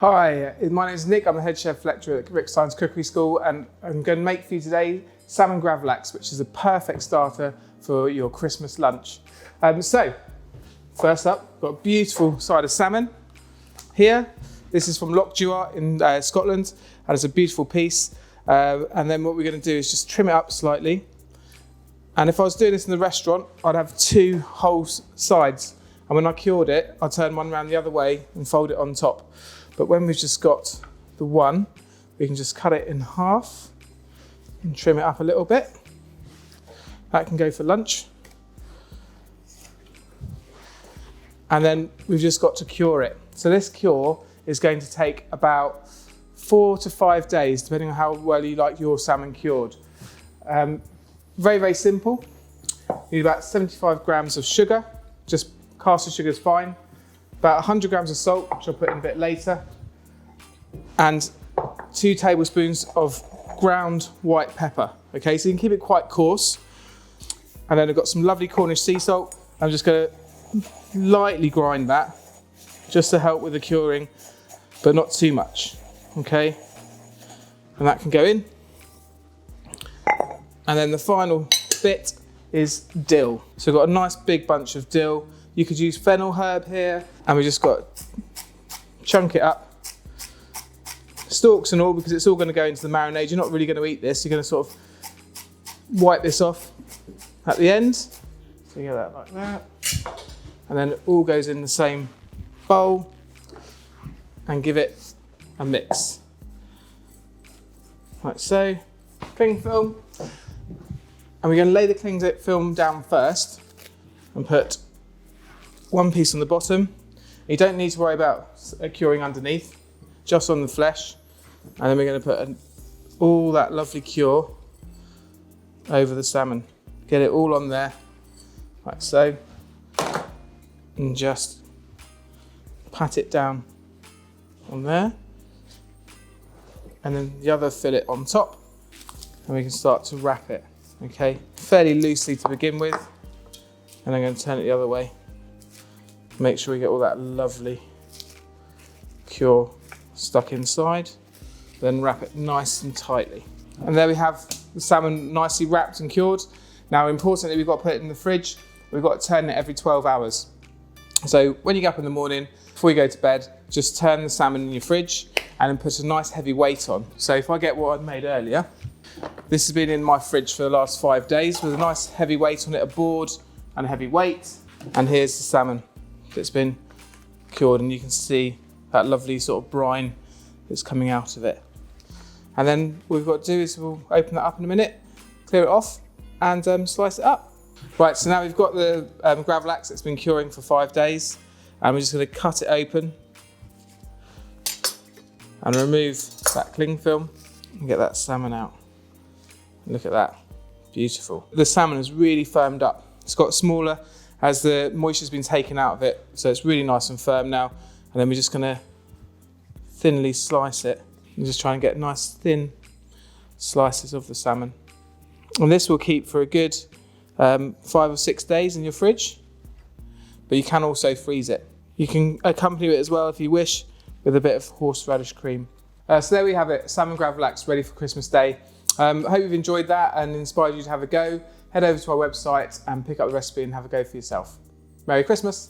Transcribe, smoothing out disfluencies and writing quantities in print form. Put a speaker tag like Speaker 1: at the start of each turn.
Speaker 1: Hi, my name is Nick. I'm the head chef lecturer at Stein's Cookery School, and I'm going to make for you today salmon Gravadlax, which is a perfect starter for your Christmas lunch. So, first up, got a beautiful side of salmon here. This is from Lochduart in Scotland, and it's a beautiful piece. And then what we're going to do is just trim it up slightly. And if I was doing this in the restaurant, I'd have two whole sides. And when I cured it, I'd turn one around the other way and fold it on top. But when we've just got the one, we can just cut it in half and trim it up a little bit. That can go for lunch. And then we've just got to cure it. So this cure is going to take about 4 to 5 days, depending on how well you like your salmon cured. Very, very simple. You need about 75 grams of sugar, just caster sugar is fine. About 100 grams of salt, which I'll put in a bit later, and 2 tablespoons of ground white pepper. Okay, so you can keep it quite coarse. And then I've got some lovely Cornish sea salt. I'm just going to lightly grind that, just to help with the curing, but not too much. Okay, and that can go in. And then the final bit is dill. So we've got a nice big bunch of dill. You could use fennel herb here, and we just got to chunk it up, stalks and all, because it's all going to go into the marinade. You're not really going to eat this. You're going to sort of wipe this off at the end. So you get that like that, and then it all goes in the same bowl, and give it a mix, like so. Cling film, and we're going to lay the cling film down first, and put one piece on the bottom. You don't need to worry about curing underneath, just on the flesh. And then we're going to put all that lovely cure over the salmon. Get it all on there, like so. And just pat it down on there. And then the other fillet on top. And we can start to wrap it, okay? Fairly loosely to begin with. And I'm going to turn it the other way. Make sure we get all that lovely cure stuck inside, then wrap it nice and tightly. And there we have the salmon nicely wrapped and cured. Now, importantly, we've got to put it in the fridge. We've got to turn it every 12 hours. So when you get up in the morning, before you go to bed, just turn the salmon in your fridge and then put a nice heavy weight on. So if I get what I made earlier, this has been in my fridge for the last 5 days with a nice heavy weight on it, a board and a heavy weight. And here's the salmon that's been cured, and you can see that lovely sort of brine that's coming out of it. And then what we've got to do is we'll open that up in a minute, clear it off, and slice it up. Right, so now we've got the Gravadlax that's been curing for 5 days, and we're just going to cut it open and remove that cling film and get that salmon out. Look at that, beautiful. The salmon has really firmed up. It's got smaller as the moisture's been taken out of it, so it's really nice and firm now. And then we're just going to thinly slice it and just try and get nice thin slices of the salmon. And this will keep for a good 5 or 6 days in your fridge, but you can also freeze it. You can accompany it as well if you wish with a bit of horseradish cream. So there we have it, salmon Gravadlax ready for Christmas Day. I hope you've enjoyed that and inspired you to have a go. Head over to our website and pick up the recipe and have a go for yourself. Merry Christmas.